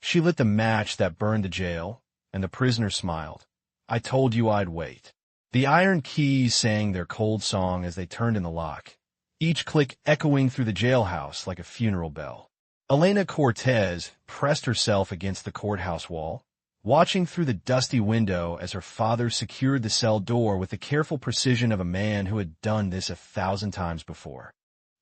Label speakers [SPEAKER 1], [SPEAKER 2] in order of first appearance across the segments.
[SPEAKER 1] She lit the match that burned the jail, and the prisoner smiled. "I told you I'd wait." The iron keys sang their cold song as they turned in the lock, each click echoing through the jailhouse like a funeral bell. Elena Cortez pressed herself against the courthouse wall, watching through the dusty window as her father secured the cell door with the careful precision of a man who had done this 1,000 times before.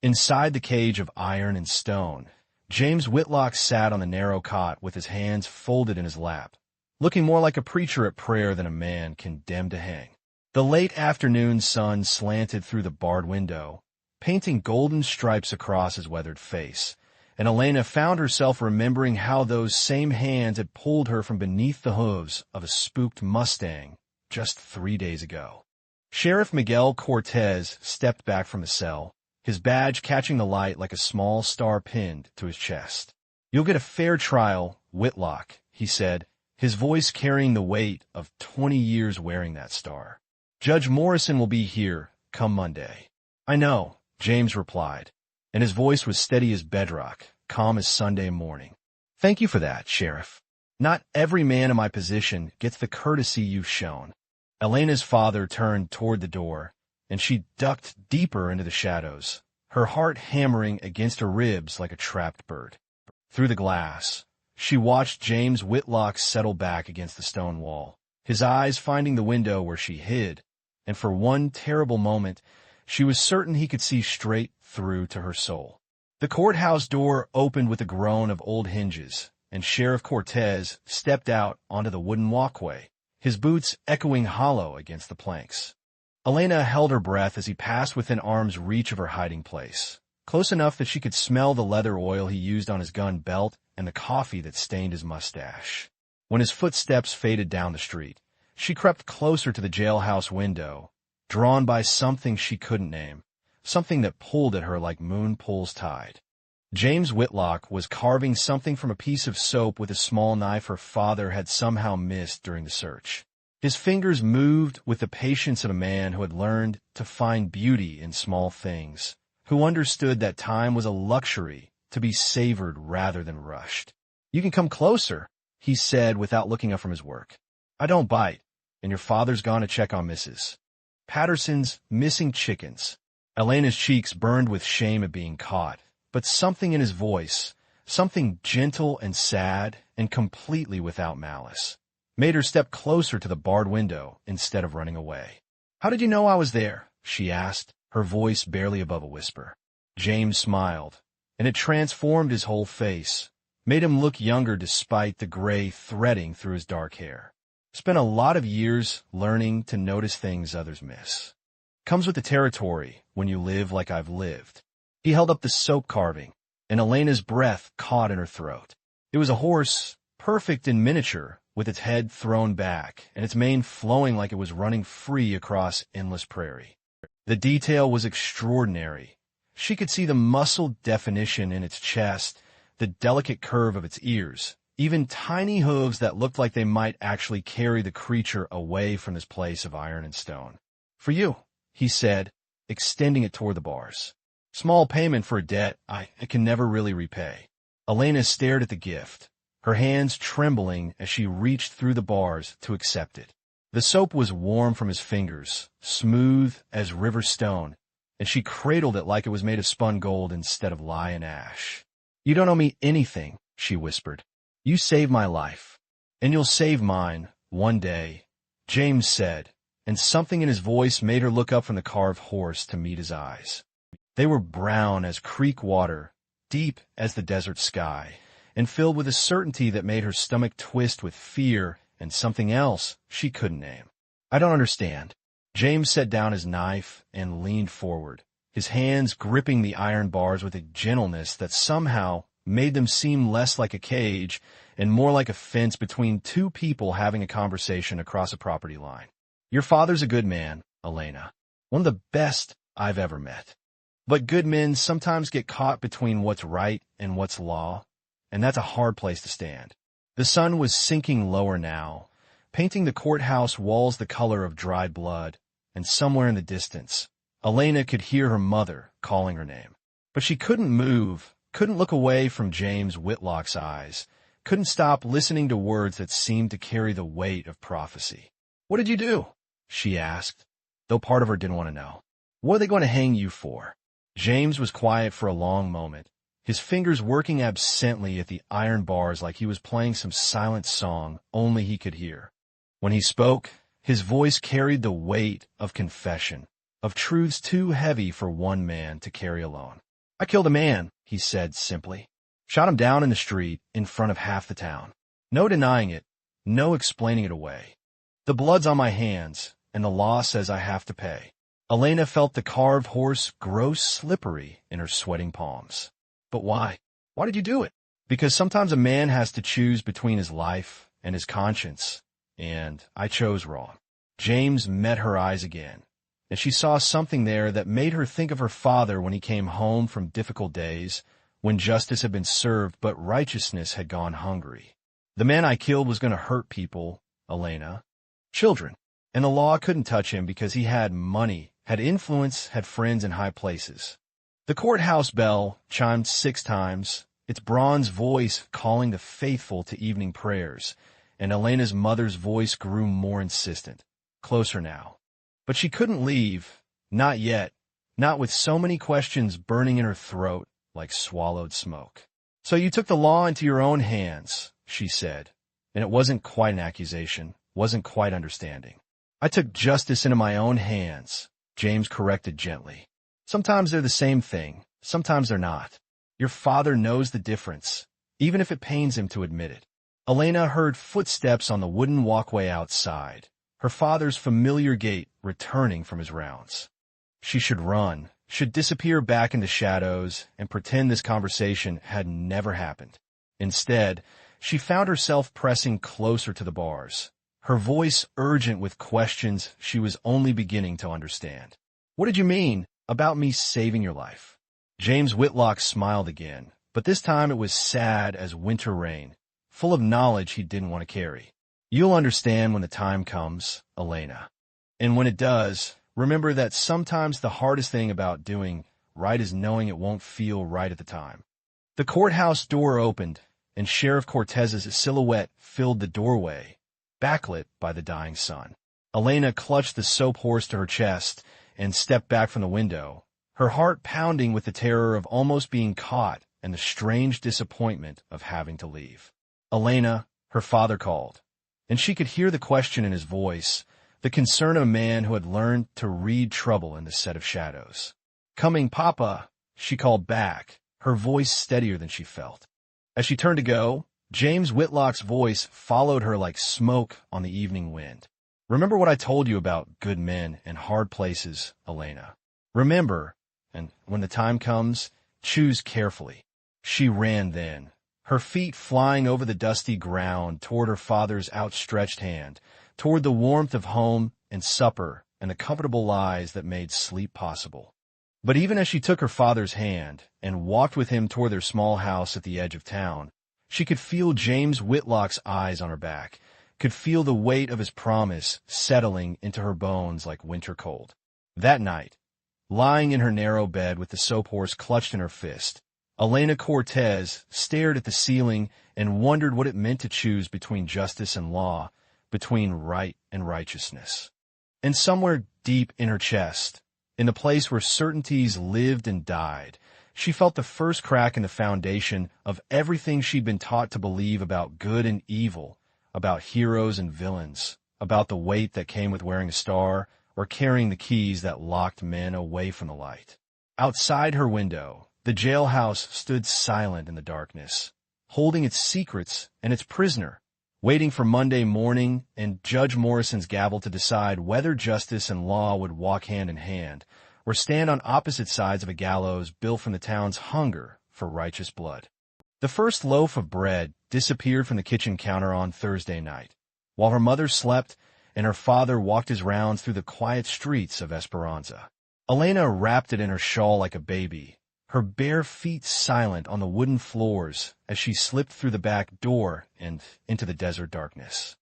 [SPEAKER 1] Inside the cage of iron and stone, James Whitlock sat on the narrow cot with his hands folded in his lap, looking more like a preacher at prayer than a man condemned to hang. The late afternoon sun slanted through the barred window, painting golden stripes across his weathered face, and Elena found herself remembering how those same hands had pulled her from beneath the hooves of a spooked Mustang just 3 days ago. Sheriff Miguel Cortez stepped back from the cell, his badge catching the light like a small star pinned to his chest. "You'll get a fair trial, Whitlock," he said, his voice carrying the weight of 20 years wearing that star. "Judge Morrison will be here come Monday." "I know," James replied, and his voice was steady as bedrock, calm as Sunday morning. "Thank you for that, Sheriff. Not every man in my position gets the courtesy you've shown." Elena's father turned toward the door, and she ducked deeper into the shadows, her heart hammering against her ribs like a trapped bird. Through the glass, she watched James Whitlock settle back against the stone wall, his eyes finding the window where she hid, and for one terrible moment, she was certain he could see straight through to her soul. The courthouse door opened with a groan of old hinges, and Sheriff Cortez stepped out onto the wooden walkway, his boots echoing hollow against the planks. Elena held her breath as he passed within arm's reach of her hiding place, close enough that she could smell the leather oil he used on his gun belt and the coffee that stained his mustache. When his footsteps faded down the street, she crept closer to the jailhouse window, drawn by something she couldn't name, something that pulled at her like moon pulls tide. James Whitlock was carving something from a piece of soap with a small knife her father had somehow missed during the search. His fingers moved with the patience of a man who had learned to find beauty in small things, who understood that time was a luxury to be savored rather than rushed. "You can come closer," he said without looking up from his work. "I don't bite, and your father's gone to check on Mrs. Patterson's missing chickens." Elena's cheeks burned with shame at being caught, but something in his voice, something gentle and sad and completely without malice, made her step closer to the barred window instead of running away. "How did you know I was there?" she asked, her voice barely above a whisper. James smiled, and it transformed his whole face, made him look younger despite the gray threading through his dark hair. "Spent a lot of years learning to notice things others miss. Comes with the territory when you live like I've lived." He held up the soap carving, and Elena's breath caught in her throat. It was a horse, perfect in miniature, with its head thrown back and its mane flowing like it was running free across endless prairie. The detail was extraordinary. She could see the muscled definition in its chest, the delicate curve of its ears, even tiny hooves that looked like they might actually carry the creature away from this place of iron and stone. "For you," he said, extending it toward the bars. "Small payment for a debt I can never really repay." Elena stared at the gift, her hands trembling as she reached through the bars to accept it. The soap was warm from his fingers, smooth as river stone, and she cradled it like it was made of spun gold instead of lye and ash. "You don't owe me anything," she whispered. "You saved my life, and you'll save mine one day," James said, and something in his voice made her look up from the carved horse to meet his eyes. They were brown as creek water, deep as the desert sky, and filled with a certainty that made her stomach twist with fear and something else she couldn't name. "I don't understand." James set down his knife and leaned forward, his hands gripping the iron bars with a gentleness that somehow made them seem less like a cage and more like a fence between two people having a conversation across a property line. "Your father's a good man, Elena. One of the best I've ever met. But good men sometimes get caught between what's right and what's law, and that's a hard place to stand." The sun was sinking lower now, painting the courthouse walls the color of dried blood, and somewhere in the distance, Elena could hear her mother calling her name. But she couldn't move, couldn't look away from James Whitlock's eyes, couldn't stop listening to words that seemed to carry the weight of prophecy. "What did you do?" she asked, though part of her didn't want to know. "What are they going to hang you for?" James was quiet for a long moment, his fingers working absently at the iron bars like he was playing some silent song only he could hear. When he spoke, his voice carried the weight of confession, of truths too heavy for one man to carry alone. "I killed a man," he said simply. "Shot him down in the street in front of half the town. No denying it, no explaining it away. The blood's on my hands, and the law says I have to pay." Elena felt the carved horse grow slippery in her sweating palms. "But why? Why did you do it?" "Because sometimes a man has to choose between his life and his conscience, and I chose wrong." James met her eyes again, and she saw something there that made her think of her father when he came home from difficult days, when justice had been served but righteousness had gone hungry. "The man I killed was going to hurt people, Elena. Children. And the law couldn't touch him because he had money, had influence, had friends in high places." The courthouse bell chimed 6 times, its bronze voice calling the faithful to evening prayers, and Elena's mother's voice grew more insistent, closer now. But she couldn't leave, not yet, not with so many questions burning in her throat like swallowed smoke. "So you took the law into your own hands," she said, and it wasn't quite an accusation, wasn't quite understanding. "I took justice into my own hands," James corrected gently. "Sometimes they're the same thing, sometimes they're not. Your father knows the difference, even if it pains him to admit it." Elena heard footsteps on the wooden walkway outside, her father's familiar gait returning from his rounds. She should run, should disappear back into shadows, and pretend this conversation had never happened. Instead, she found herself pressing closer to the bars, her voice urgent with questions she was only beginning to understand. "What did you mean about me saving your life?" James Whitlock smiled again, but this time it was sad as winter rain, full of knowledge he didn't want to carry. "You'll understand when the time comes, Elena. And when it does, remember that sometimes the hardest thing about doing right is knowing it won't feel right at the time." The courthouse door opened, and Sheriff Cortez's silhouette filled the doorway, backlit by the dying sun. Elena clutched the soap horse to her chest and stepped back from the window, her heart pounding with the terror of almost being caught and the strange disappointment of having to leave. "Elena," her father called, and she could hear the question in his voice, the concern of a man who had learned to read trouble in the set of shadows. "Coming, Papa," she called back, her voice steadier than she felt. As she turned to go, James Whitlock's voice followed her like smoke on the evening wind. "Remember what I told you about good men and hard places, Elena. Remember, and when the time comes, choose carefully." She ran then, her feet flying over the dusty ground toward her father's outstretched hand, toward the warmth of home and supper and the comfortable lies that made sleep possible. But even as she took her father's hand and walked with him toward their small house at the edge of town, she could feel James Whitlock's eyes on her back, could feel the weight of his promise settling into her bones like winter cold. That night, lying in her narrow bed with the soap horse clutched in her fist, Elena Cortez stared at the ceiling and wondered what it meant to choose between justice and law, between right and righteousness. And somewhere deep in her chest, in the place where certainties lived and died, she felt the first crack in the foundation of everything she'd been taught to believe about good and evil, about heroes and villains, about the weight that came with wearing a star or carrying the keys that locked men away from the light. Outside her window, the jailhouse stood silent in the darkness, holding its secrets and its prisoner, waiting for Monday morning and Judge Morrison's gavel to decide whether justice and law would walk hand in hand or stand on opposite sides of a gallows built from the town's hunger for righteous blood. The first loaf of bread disappeared from the kitchen counter on Thursday night, while her mother slept and her father walked his rounds through the quiet streets of Esperanza. Elena wrapped it in her shawl like a baby, her bare feet silent on the wooden floors as she slipped through the back door and into the desert darkness.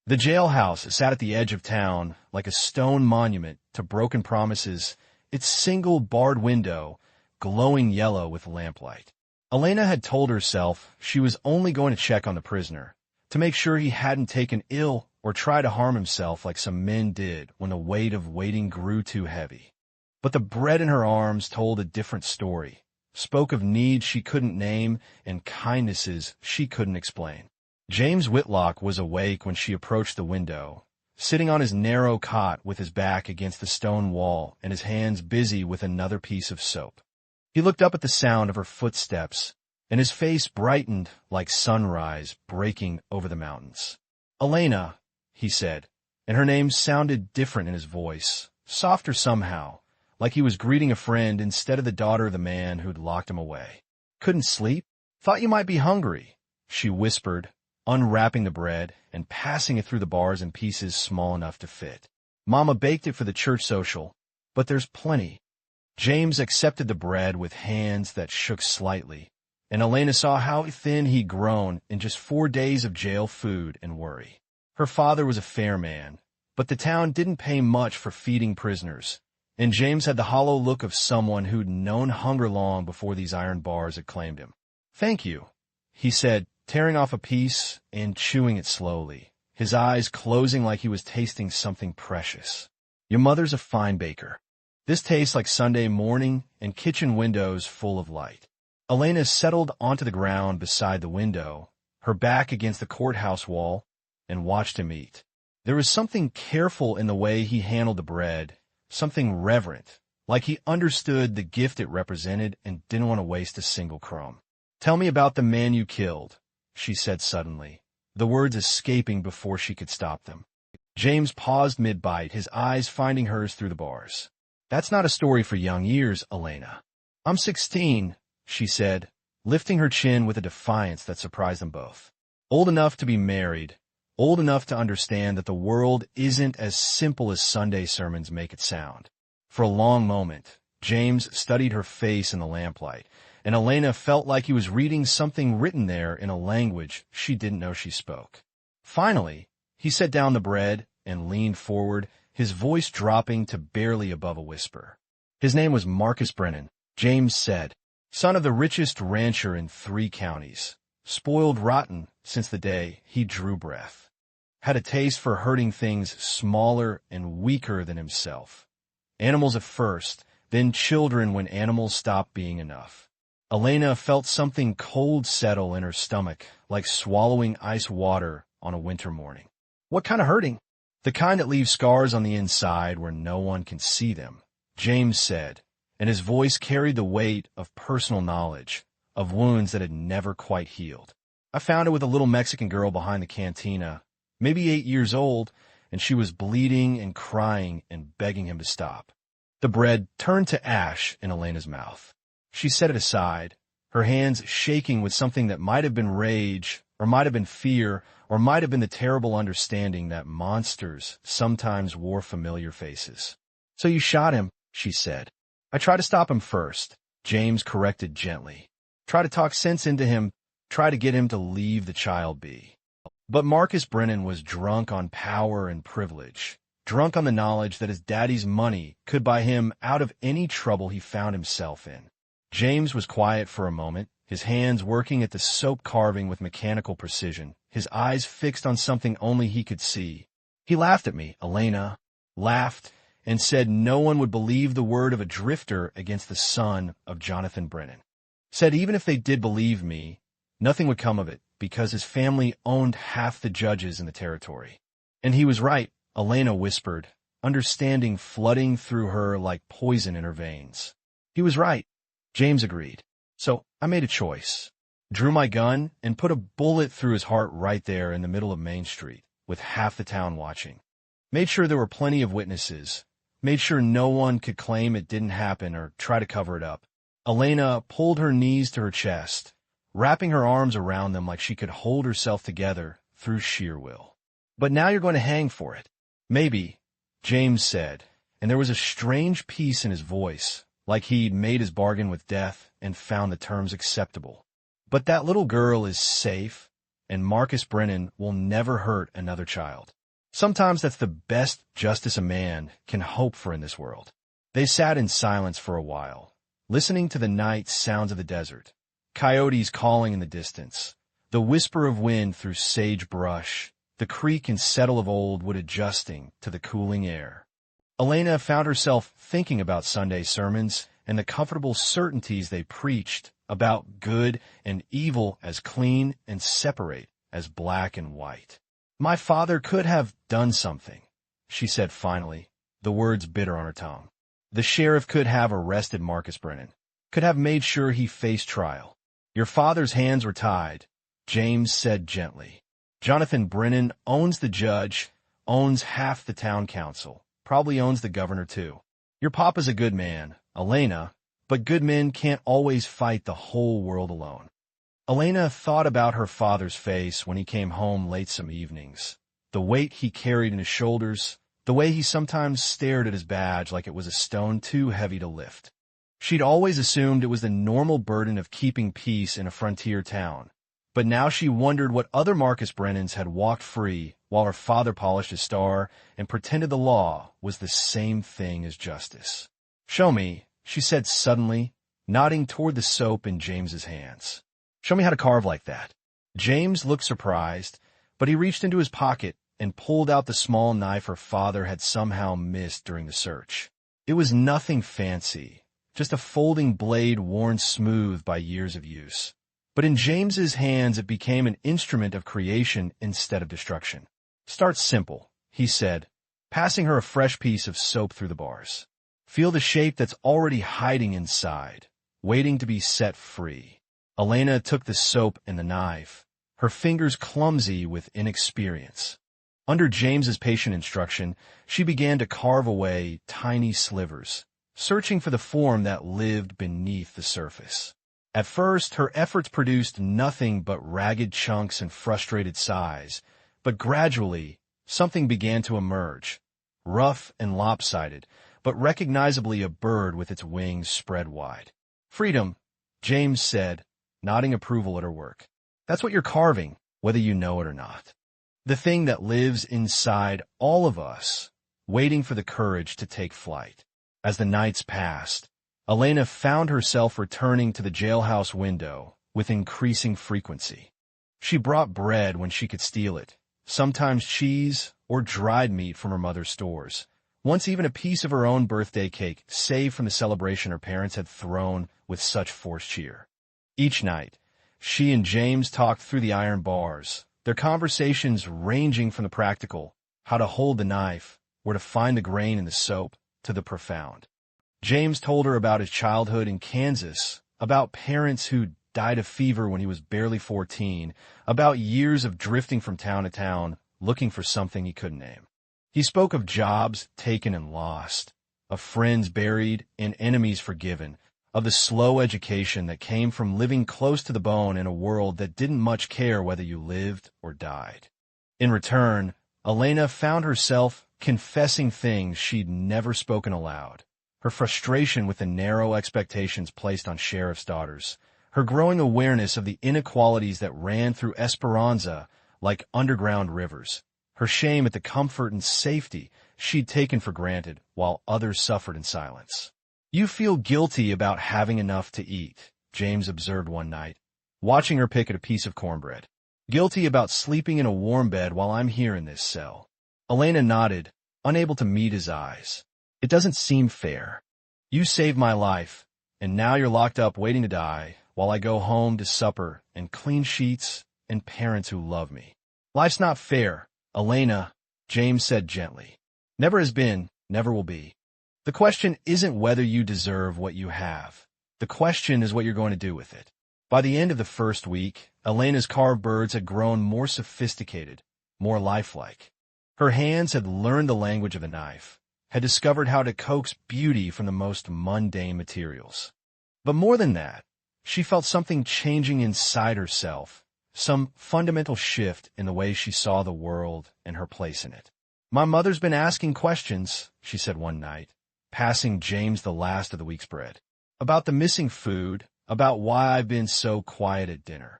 [SPEAKER 1] The jailhouse sat at the edge of town like a stone monument to broken promises, its single barred window glowing yellow with lamplight. Elena had told herself she was only going to check on the prisoner, to make sure he hadn't taken ill or tried to harm himself like some men did when the weight of waiting grew too heavy. But the bread in her arms told a different story, spoke of needs she couldn't name and kindnesses she couldn't explain. James Whitlock was awake when she approached the window, sitting on his narrow cot with his back against the stone wall and his hands busy with another piece of soap. He looked up at the sound of her footsteps, and his face brightened like sunrise breaking over the mountains. "Elena," he said, and her name sounded different in his voice, softer somehow, like he was greeting a friend instead of the daughter of the man who'd locked him away. "Couldn't sleep? Thought you might be hungry," she whispered, unwrapping the bread and passing it through the bars in pieces small enough to fit. "Mama baked it for the church social, but there's plenty." James accepted the bread with hands that shook slightly, and Elena saw how thin he'd grown in just 4 days of jail food and worry. Her father was a fair man, but the town didn't pay much for feeding prisoners, and James had the hollow look of someone who'd known hunger long before these iron bars had claimed him. "Thank you," he said, tearing off a piece and chewing it slowly, his eyes closing like he was tasting something precious. "Your mother's a fine baker. This tastes like Sunday morning and kitchen windows full of light." Elena settled onto the ground beside the window, her back against the courthouse wall, and watched him eat. There was something careful in the way he handled the bread, something reverent, like he understood the gift it represented and didn't want to waste a single crumb. "Tell me about the man you killed," she said suddenly, the words escaping before she could stop them. James paused mid-bite, his eyes finding hers through the bars. "That's not a story for young ears, Elena." "I'm 16, she said, lifting her chin with a defiance that surprised them both. "Old enough to be married, old enough to understand that the world isn't as simple as Sunday sermons make it sound." For a long moment, James studied her face in the lamplight, and Elena felt like he was reading something written there in a language she didn't know she spoke. Finally, he set down the bread and leaned forward, his voice dropping to barely above a whisper. "His name was Marcus Brennan," James said, "son of the richest rancher in 3 counties, spoiled rotten since the day he drew breath. Had a taste for hurting things smaller and weaker than himself. Animals at first, then children when animals stopped being enough." Elena felt something cold settle in her stomach, like swallowing ice water on a winter morning. "What kind of hurting?" "The kind that leaves scars on the inside where no one can see them," James said, and his voice carried the weight of personal knowledge, of wounds that had never quite healed. "I found it with a little Mexican girl behind the cantina, maybe 8 years old, and she was bleeding and crying and begging him to stop." The bread turned to ash in Elena's mouth. She set it aside, her hands shaking with something that might have been rage, or might have been fear, or might have been the terrible understanding that monsters sometimes wore familiar faces. "So you shot him," she said. "I tried to stop him first," James corrected gently. "Try to talk sense into him, try to get him to leave the child be." But Marcus Brennan was drunk on power and privilege, drunk on the knowledge that his daddy's money could buy him out of any trouble he found himself in. James was quiet for a moment, his hands working at the soap carving with mechanical precision, his eyes fixed on something only he could see. "He laughed at me," Elena laughed, and said no one would believe the word of a drifter against the son of Jonathan Brennan. Said even if they did believe me, nothing would come of it, because his family owned half the judges in the territory. "And he was right," Elena whispered, understanding flooding through her like poison in her veins. "He was right," James agreed. "So I made a choice. Drew my gun and put a bullet through his heart right there in the middle of Main Street, with half the town watching. Made sure there were plenty of witnesses. Made sure no one could claim it didn't happen or try to cover it up." Elena pulled her knees to her chest, wrapping her arms around them like she could hold herself together through sheer will. "But now you're going to hang for it." "Maybe," James said, and there was a strange peace in his voice, like he'd made his bargain with death and found the terms acceptable. "But that little girl is safe, and Marcus Brennan will never hurt another child. Sometimes that's the best justice a man can hope for in this world." They sat in silence for a while, listening to the night sounds of the desert, Coyotes calling in the distance, the whisper of wind through sagebrush, the creak and settle of old wood adjusting to the cooling air. Elena found herself thinking about Sunday sermons and the comfortable certainties they preached about good and evil as clean and separate as black and white. "My father could have done something," she said finally, the words bitter on her tongue. "The sheriff could have arrested Marcus Brennan, could have made sure he faced trial." "Your father's hands were tied," James said gently. "Jonathan Brennan owns the judge, owns half the town council, probably owns the governor too. Your papa's a good man, Elena, but good men can't always fight the whole world alone." Elena thought about her father's face when he came home late some evenings, the weight he carried in his shoulders, the way he sometimes stared at his badge like it was a stone too heavy to lift. She'd always assumed it was the normal burden of keeping peace in a frontier town, but now she wondered what other Marcus Brennans had walked free while her father polished his star and pretended the law was the same thing as justice. "Show me," she said suddenly, nodding toward the soap in James's hands. "Show me how to carve like that." James looked surprised, but he reached into his pocket and pulled out the small knife her father had somehow missed during the search. It was nothing fancy, just a folding blade worn smooth by years of use. But in James's hands it became an instrument of creation instead of destruction. "Start simple," he said, passing her a fresh piece of soap through the bars. "Feel the shape that's already hiding inside, waiting to be set free." Elena took the soap and the knife, her fingers clumsy with inexperience. Under James's patient instruction, she began to carve away tiny slivers, searching for the form that lived beneath the surface. At first, her efforts produced nothing but ragged chunks and frustrated sighs, but gradually, something began to emerge, rough and lopsided, but recognizably a bird with its wings spread wide. "Freedom," James said, nodding approval at her work. "That's what you're carving, whether you know it or not. The thing that lives inside all of us, waiting for the courage to take flight." As the nights passed, Elena found herself returning to the jailhouse window with increasing frequency. She brought bread when she could steal it, sometimes cheese or dried meat from her mother's stores, once even a piece of her own birthday cake saved from the celebration her parents had thrown with such forced cheer. Each night, she and James talked through the iron bars, their conversations ranging from the practical, how to hold the knife, where to find the grain in the soap, to the profound. James told her about his childhood in Kansas, about parents who died of fever when he was barely 14, about years of drifting from town to town, looking for something he couldn't name. He spoke of jobs taken and lost, of friends buried and enemies forgiven, of the slow education that came from living close to the bone in a world that didn't much care whether you lived or died. In return, Elena found herself confessing things she'd never spoken aloud. Her frustration with the narrow expectations placed on sheriff's daughters, her growing awareness of the inequalities that ran through Esperanza like underground rivers, her shame at the comfort and safety she'd taken for granted while others suffered in silence. "You feel guilty about having enough to eat," James observed one night, watching her pick at a piece of cornbread. "Guilty about sleeping in a warm bed while I'm here in this cell." Elena nodded, unable to meet his eyes. "It doesn't seem fair. You saved my life, and now you're locked up waiting to die while I go home to supper and clean sheets and parents who love me. Life's not fair, Elena," James said gently. "Never has been, never will be. The question isn't whether you deserve what you have. The question is what you're going to do with it." By the end of the first week, Elena's carved birds had grown more sophisticated, more lifelike. Her hands had learned the language of the knife, had discovered how to coax beauty from the most mundane materials. But more than that, she felt something changing inside herself, some fundamental shift in the way she saw the world and her place in it. "My mother's been asking questions," she said one night, passing James the last of the week's bread. "About the missing food, about why I've been so quiet at dinner.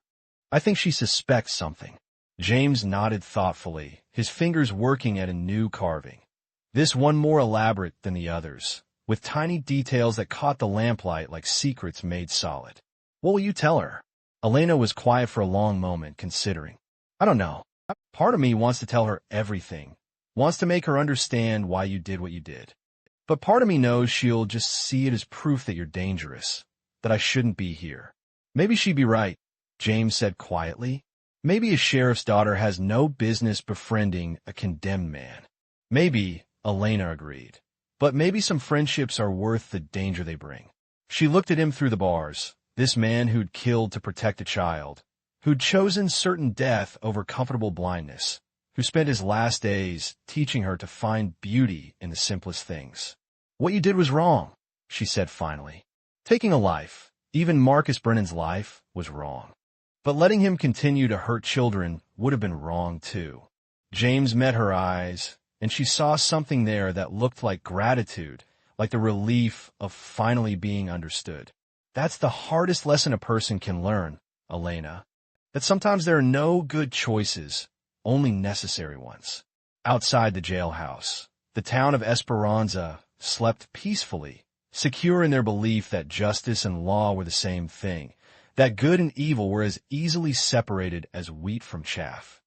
[SPEAKER 1] I think she suspects something." James nodded thoughtfully, his fingers working at a new carving. This one more elaborate than the others, with tiny details that caught the lamplight like secrets made solid. "What will you tell her?" Elena was quiet for a long moment, considering. I don't know. Part of me wants to tell her everything, wants to make her understand why you did what you did. But part of me knows she'll just see it as proof that you're dangerous, that I shouldn't be here. Maybe she'd be right, James said quietly. Maybe a sheriff's daughter has no business befriending a condemned man. Maybe, Elena agreed. But maybe some friendships are worth the danger they bring. She looked at him through the bars, this man who'd killed to protect a child, who'd chosen certain death over comfortable blindness, who spent his last days teaching her to find beauty in the simplest things. What you did was wrong, she said finally. Taking a life, even Marcus Brennan's life, was wrong. But letting him continue to hurt children would have been wrong too. James met her eyes, and she saw something there that looked like gratitude, like the relief of finally being understood. That's the hardest lesson a person can learn, Elena. That sometimes there are no good choices, only necessary ones. Outside the jailhouse, the town of Esperanza slept peacefully, secure in their belief that justice and law were the same thing, that good and evil were as easily separated as wheat from chaff.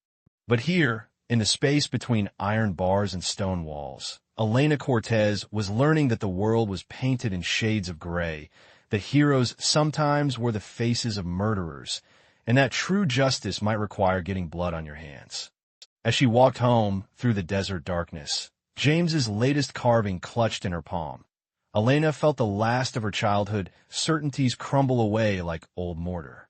[SPEAKER 1] But here, in the space between iron bars and stone walls, Elena Cortez was learning that the world was painted in shades of gray, that heroes sometimes were the faces of murderers, and that true justice might require getting blood on your hands. As she walked home through the desert darkness, James's latest carving clutched in her palm, Elena felt the last of her childhood certainties crumble away like old mortar.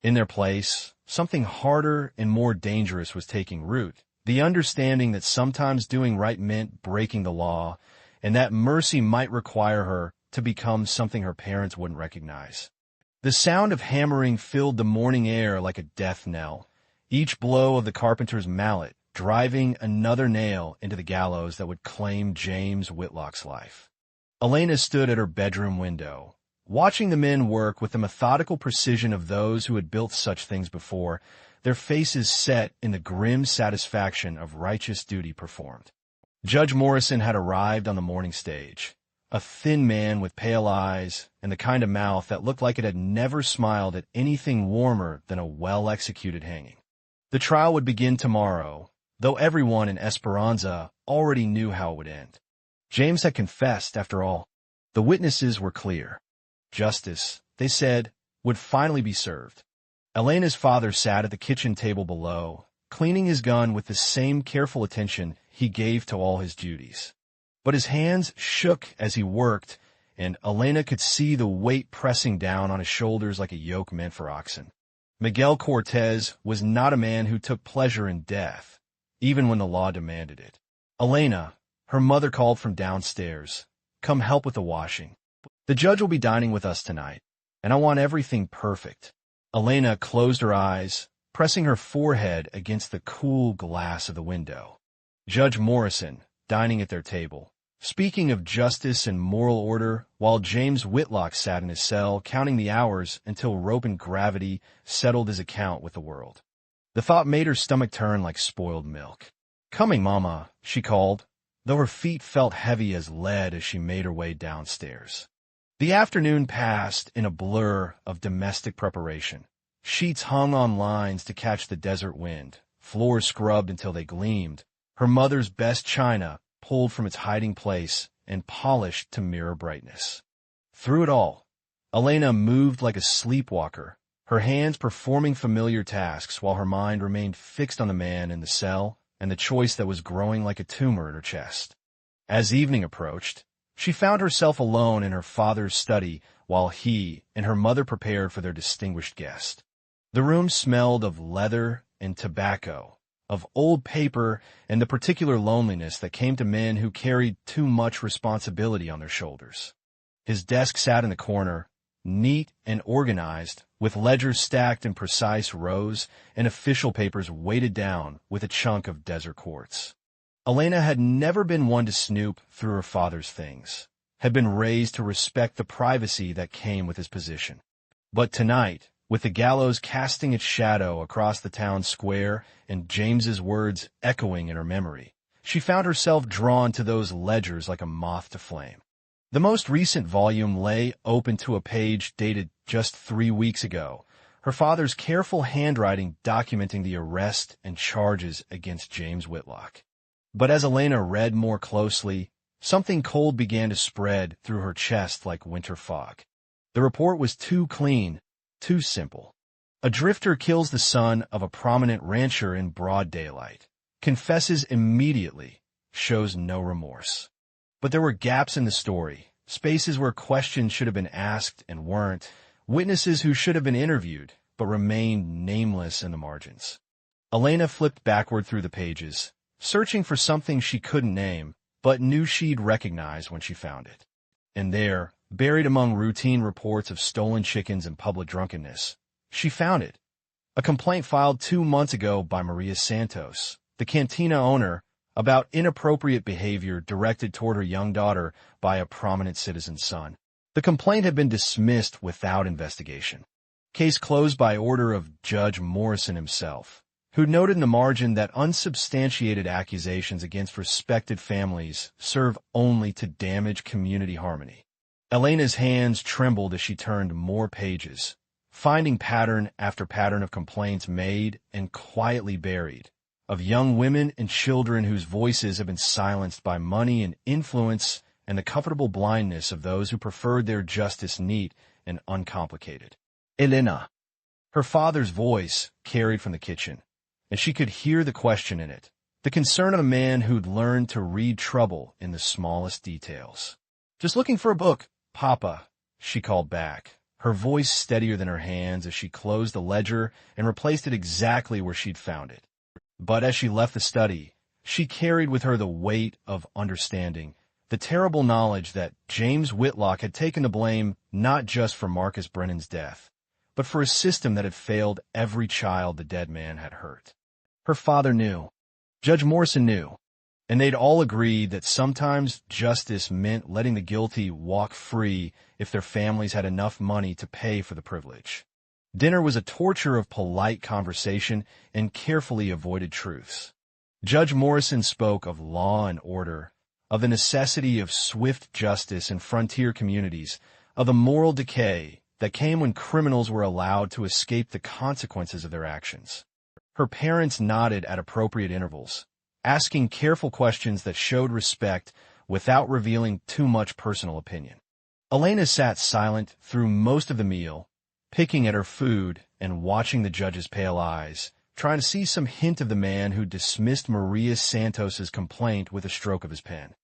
[SPEAKER 1] In their place, something harder and more dangerous was taking root, the understanding that sometimes doing right meant breaking the law, and that mercy might require her to become something her parents wouldn't recognize. The sound of hammering filled the morning air like a death knell, each blow of the carpenter's mallet driving another nail into the gallows that would claim James Whitlock's life. Elena stood at her bedroom window, watching the men work with the methodical precision of those who had built such things before, their faces set in the grim satisfaction of righteous duty performed. Judge Morrison had arrived on the morning stage, a thin man with pale eyes and the kind of mouth that looked like it had never smiled at anything warmer than a well-executed hanging. The trial would begin tomorrow, though everyone in Esperanza already knew how it would end. James had confessed, after all. The witnesses were clear. Justice, they said, would finally be served. Elena's father sat at the kitchen table below, cleaning his gun with the same careful attention he gave to all his duties. But his hands shook as he worked, and Elena could see the weight pressing down on his shoulders like a yoke meant for oxen. Miguel Cortez was not a man who took pleasure in death, even when the law demanded it. Elena, her mother called from downstairs, "Come help with the washing. The judge will be dining with us tonight, and I want everything perfect." Elena closed her eyes, pressing her forehead against the cool glass of the window. Judge Morrison, dining at their table, speaking of justice and moral order, while James Whitlock sat in his cell counting the hours until rope and gravity settled his account with the world. The thought made her stomach turn like spoiled milk. "Coming, Mama," she called, though her feet felt heavy as lead as she made her way downstairs. The afternoon passed in a blur of domestic preparation. Sheets hung on lines to catch the desert wind, floors scrubbed until they gleamed, her mother's best china pulled from its hiding place and polished to mirror brightness. Through it all, Elena moved like a sleepwalker, her hands performing familiar tasks while her mind remained fixed on the man in the cell and the choice that was growing like a tumor in her chest. As evening approached, she found herself alone in her father's study while he and her mother prepared for their distinguished guest. The room smelled of leather and tobacco, of old paper and the particular loneliness that came to men who carried too much responsibility on their shoulders. His desk sat in the corner, neat and organized, with ledgers stacked in precise rows and official papers weighted down with a chunk of desert quartz. Elena had never been one to snoop through her father's things, had been raised to respect the privacy that came with his position. But tonight, with the gallows casting its shadow across the town square and James's words echoing in her memory, she found herself drawn to those ledgers like a moth to flame. The most recent volume lay open to a page dated just 3 weeks ago, her father's careful handwriting documenting the arrest and charges against James Whitlock. But as Elena read more closely, something cold began to spread through her chest like winter fog. The report was too clean, too simple. A drifter kills the son of a prominent rancher in broad daylight, confesses immediately, shows no remorse. But there were gaps in the story, spaces where questions should have been asked and weren't, witnesses who should have been interviewed but remained nameless in the margins. Elena flipped backward through the pages, searching for something she couldn't name, but knew she'd recognize when she found it. And there, buried among routine reports of stolen chickens and public drunkenness, she found it. A complaint filed 2 months ago by Maria Santos, the cantina owner, about inappropriate behavior directed toward her young daughter by a prominent citizen's son. The complaint had been dismissed without investigation. Case closed by order of Judge Morrison himself, who noted in the margin that unsubstantiated accusations against respected families serve only to damage community harmony. Elena's hands trembled as she turned more pages, finding pattern after pattern of complaints made and quietly buried, of young women and children whose voices have been silenced by money and influence and the comfortable blindness of those who preferred their justice neat and uncomplicated. Elena. Her father's voice carried from the kitchen, and she could hear the question in it, the concern of a man who'd learned to read trouble in the smallest details. "Just looking for a book, Papa," she called back, her voice steadier than her hands as she closed the ledger and replaced it exactly where she'd found it. But as she left the study, she carried with her the weight of understanding, the terrible knowledge that James Whitlock had taken the blame not just for Marcus Brennan's death, but for a system that had failed every child the dead man had hurt. Her father knew. Judge Morrison knew. And they'd all agreed that sometimes justice meant letting the guilty walk free if their families had enough money to pay for the privilege. Dinner was a torture of polite conversation and carefully avoided truths. Judge Morrison spoke of law and order, of the necessity of swift justice in frontier communities, of the moral decay that came when criminals were allowed to escape the consequences of their actions. Her parents nodded at appropriate intervals, asking careful questions that showed respect without revealing too much personal opinion. Elena sat silent through most of the meal, picking at her food and watching the judge's pale eyes, trying to see some hint of the man who dismissed Maria Santos's complaint with a stroke of his pen.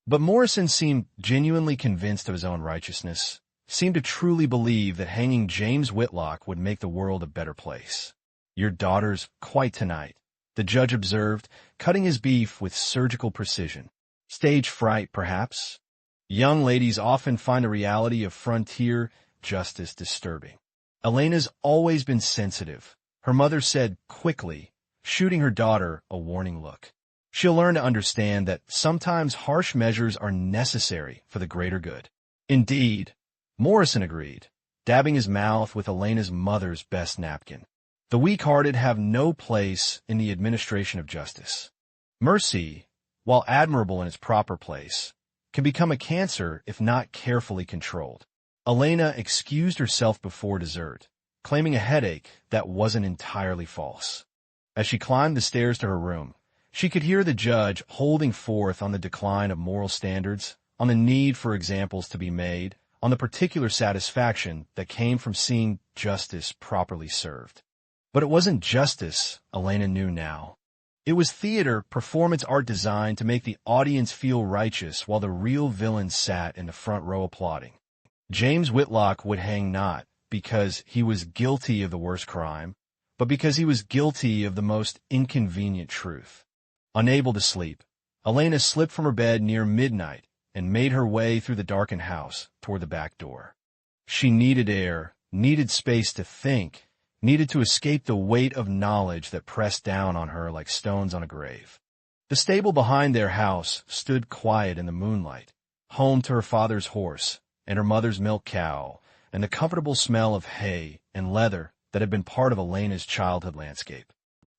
[SPEAKER 1] But Morrison seemed genuinely convinced of his own righteousness, seemed to truly believe that hanging James Whitlock would make the world a better place. "Your daughter's quite tonight," the judge observed, cutting his beef with surgical precision. "Stage fright, perhaps? Young ladies often find the reality of frontier justice disturbing." Elena's always been sensitive, her mother said quickly, shooting her daughter a warning look. "She'll learn to understand that sometimes harsh measures are necessary for the greater good." "Indeed," Morrison agreed, dabbing his mouth with Elena's mother's best napkin. "The weak-hearted have no place in the administration of justice. Mercy, while admirable in its proper place, can become a cancer if not carefully controlled." Elena excused herself before dessert, claiming a headache that wasn't entirely false. As she climbed the stairs to her room, she could hear the judge holding forth on the decline of moral standards, on the need for examples to be made, on the particular satisfaction that came from seeing justice properly served. But it wasn't justice, Elena knew now. It was theater, performance art designed to make the audience feel righteous while the real villains sat in the front row applauding. James Whitlock would hang not because he was guilty of the worst crime, but because he was guilty of the most inconvenient truth. Unable to sleep, Elena slipped from her bed near midnight and made her way through the darkened house toward the back door. She needed air, needed space to think, needed to escape the weight of knowledge that pressed down on her like stones on a grave. The stable behind their house stood quiet in the moonlight, home to her father's horse and her mother's milk cow, and the comfortable smell of hay and leather that had been part of Elena's childhood landscape.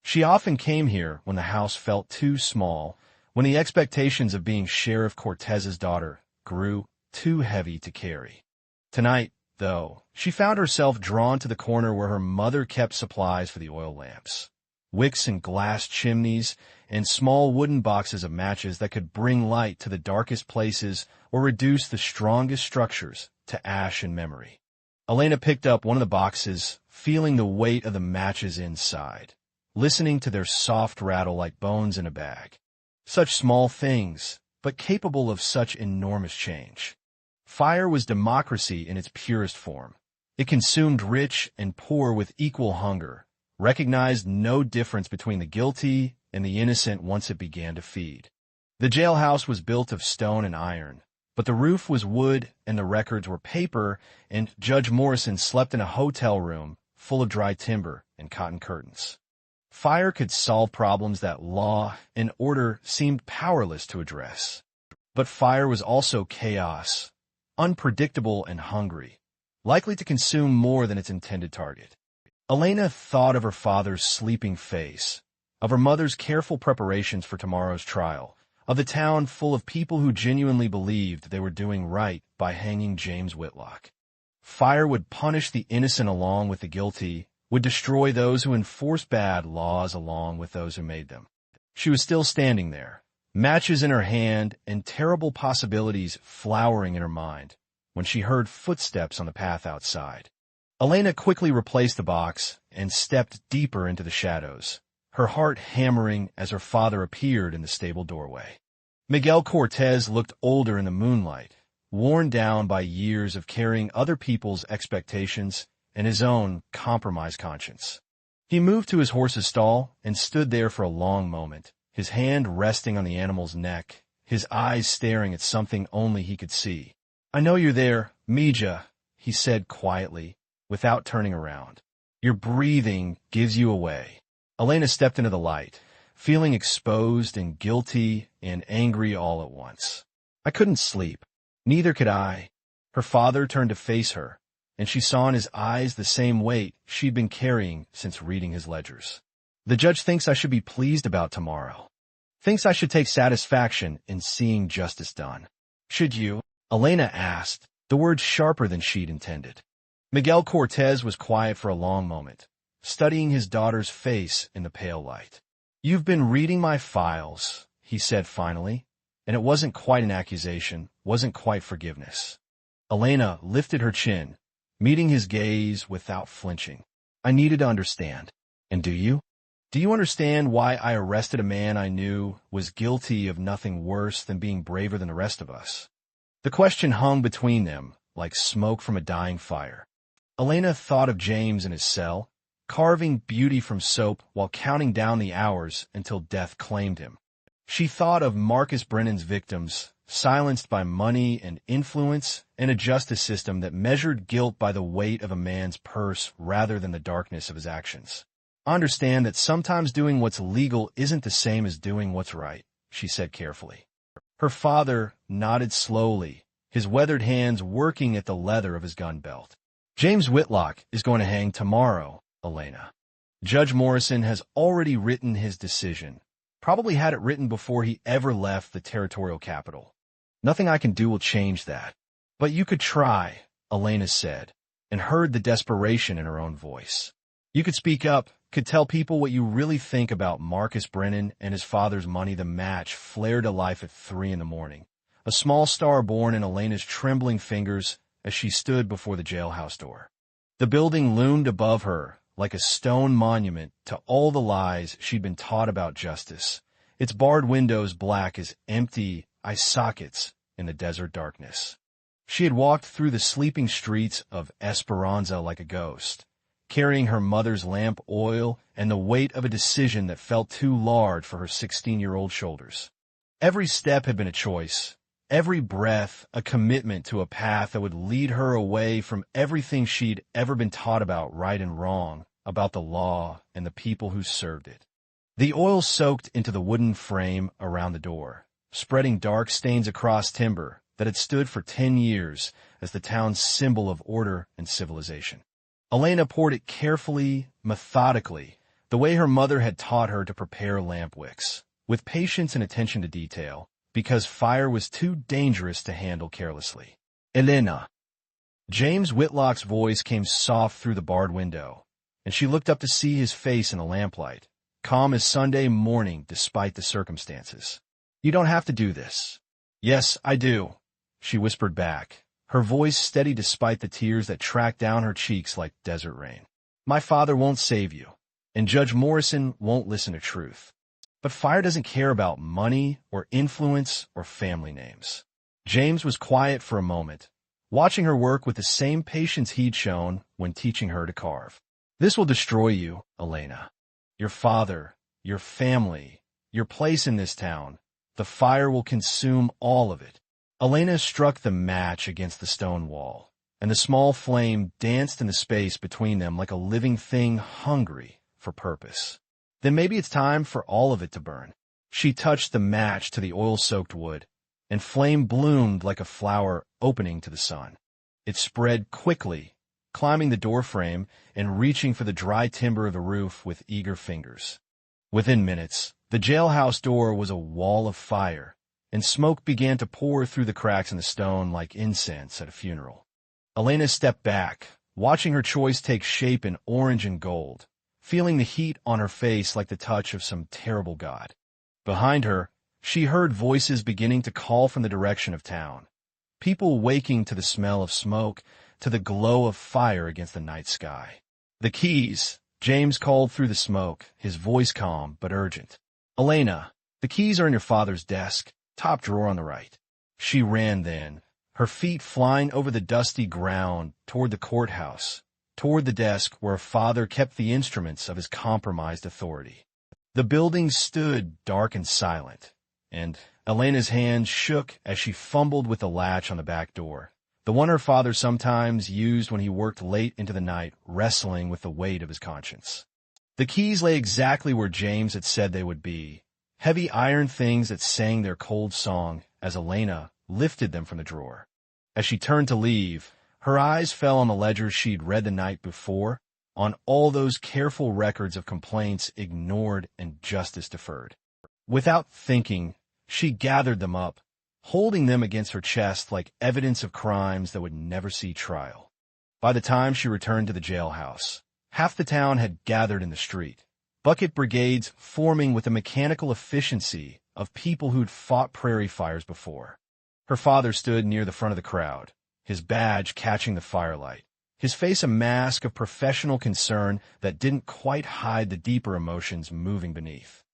[SPEAKER 1] She often came here when the house felt too small, when the expectations of being Sheriff Cortez's daughter grew too heavy to carry. Tonight, though, she found herself drawn to the corner where her mother kept supplies for the oil lamps. Wicks and glass chimneys, and small wooden boxes of matches that could bring light to the darkest places or reduce the strongest structures to ash and memory. Elena picked up one of the boxes, feeling the weight of the matches inside, listening to their soft rattle like bones in a bag. Such small things, but capable of such enormous change. Fire was democracy in its purest form. It consumed rich and poor with equal hunger, recognized no difference between the guilty and the innocent once it began to feed. The jailhouse was built of stone and iron, but the roof was wood and the records were paper, and Judge Morrison slept in a hotel room full of dry timber and cotton curtains. Fire could solve problems that law and order seemed powerless to address. But fire was also chaos, unpredictable and hungry, likely to consume more than its intended target. Elena thought of her father's sleeping face, of her mother's careful preparations for tomorrow's trial, of the town full of people who genuinely believed they were doing right by hanging James Whitlock. Fire would punish the innocent along with the guilty, would destroy those who enforced bad laws along with those who made them. She was still standing there, matches in her hand and terrible possibilities flowering in her mind, when she heard footsteps on the path outside. Elena quickly replaced the box and stepped deeper into the shadows, her heart hammering as her father appeared in the stable doorway. Miguel Cortez looked older in the moonlight, worn down by years of carrying other people's expectations and his own compromised conscience. He moved to his horse's stall and stood there for a long moment, his hand resting on the animal's neck, his eyes staring at something only he could see. "I know you're there, Mija," he said quietly, without turning around. "Your breathing gives you away." Elena stepped into the light, feeling exposed and guilty and angry all at once. "I couldn't sleep. Neither could I." Her father turned to face her, and she saw in his eyes the same weight she'd been carrying since reading his ledgers. "The judge thinks I should be pleased about tomorrow. Thinks I should take satisfaction in seeing justice done. Should you?" Elena asked, the words sharper than she'd intended. Miguel Cortez was quiet for a long moment, studying his daughter's face in the pale light. "You've been reading my files," he said finally, and it wasn't quite an accusation, wasn't quite forgiveness. Elena lifted her chin, meeting his gaze without flinching. "I needed to understand. And do you? Do you understand why I arrested a man I knew was guilty of nothing worse than being braver than the rest of us?" The question hung between them, like smoke from a dying fire. Elena thought of James in his cell, carving beauty from soap while counting down the hours until death claimed him. She thought of Marcus Brennan's victims, silenced by money and influence, and a justice system that measured guilt by the weight of a man's purse rather than the darkness of his actions. "Understand that sometimes doing what's legal isn't the same as doing what's right," she said carefully. Her father nodded slowly, his weathered hands working at the leather of his gun belt. "James Whitlock is going to hang tomorrow, Elena. Judge Morrison has already written his decision, probably had it written before he ever left the territorial capital. Nothing I can do will change that. But you could try," Elena said, and heard the desperation in her own voice. "You could speak up, could tell people what you really think about Marcus Brennan and his father's money." The match flared to life at 3 a.m, a small star born in Elena's trembling fingers as she stood before the jailhouse door. The building loomed above her like a stone monument to all the lies she'd been taught about justice, its barred windows black as empty eye sockets in the desert darkness. She had walked through the sleeping streets of Esperanza like a ghost, carrying her mother's lamp oil and the weight of a decision that felt too large for her 16-year-old shoulders. Every step had been a choice, every breath a commitment to a path that would lead her away from everything she'd ever been taught about right and wrong, about the law and the people who served it. The oil soaked into the wooden frame around the door, spreading dark stains across timber that had stood for 10 years as the town's symbol of order and civilization. Elena poured it carefully, methodically, the way her mother had taught her to prepare lamp wicks, with patience and attention to detail, because fire was too dangerous to handle carelessly. "Elena," James Whitlock's voice came soft through the barred window, and she looked up to see his face in the lamplight, calm as Sunday morning despite the circumstances. "You don't have to do this." "Yes, I do," she whispered back, her voice steady despite the tears that tracked down her cheeks like desert rain. "My father won't save you, and Judge Morrison won't listen to truth. But fire doesn't care about money or influence or family names." James was quiet for a moment, watching her work with the same patience he'd shown when teaching her to carve. "This will destroy you, Elena. Your father, your family, your place in this town. The fire will consume all of it." Elena struck the match against the stone wall, and the small flame danced in the space between them like a living thing hungry for purpose. "Then maybe it's time for all of it to burn." She touched the match to the oil-soaked wood, and flame bloomed like a flower opening to the sun. It spread quickly, climbing the doorframe and reaching for the dry timber of the roof with eager fingers. Within minutes, the jailhouse door was a wall of fire, and smoke began to pour through the cracks in the stone like incense at a funeral. Elena stepped back, watching her choice take shape in orange and gold, feeling the heat on her face like the touch of some terrible god. Behind her, she heard voices beginning to call from the direction of town, people waking to the smell of smoke, to the glow of fire against the night sky. "The keys," James called through the smoke, his voice calm but urgent. "Elena, the keys are in your father's desk, top drawer on the right." She ran then, her feet flying over the dusty ground toward the courthouse, toward the desk where her father kept the instruments of his compromised authority. The building stood dark and silent, and Elena's hands shook as she fumbled with the latch on the back door, the one her father sometimes used when he worked late into the night, wrestling with the weight of his conscience. The keys lay exactly where James had said they would be, heavy iron things that sang their cold song as Elena lifted them from the drawer. As she turned to leave, her eyes fell on the ledgers she'd read the night before, on all those careful records of complaints ignored and justice deferred. Without thinking, she gathered them up, holding them against her chest like evidence of crimes that would never see trial. By the time she returned to the jailhouse, half the town had gathered in the street, bucket brigades forming with the mechanical efficiency of people who'd fought prairie fires before. Her father stood near the front of the crowd, his badge catching the firelight, his face a mask of professional concern that didn't quite hide the deeper emotions moving beneath.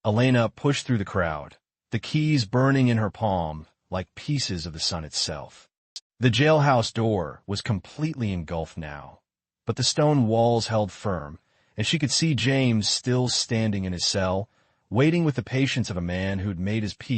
[SPEAKER 1] Elena pushed through the crowd, the keys burning in her palm like pieces of the sun itself. The jailhouse door was completely engulfed now, but the stone walls held firm, and she could see James still standing in his cell, waiting with the patience of a man who'd made his peace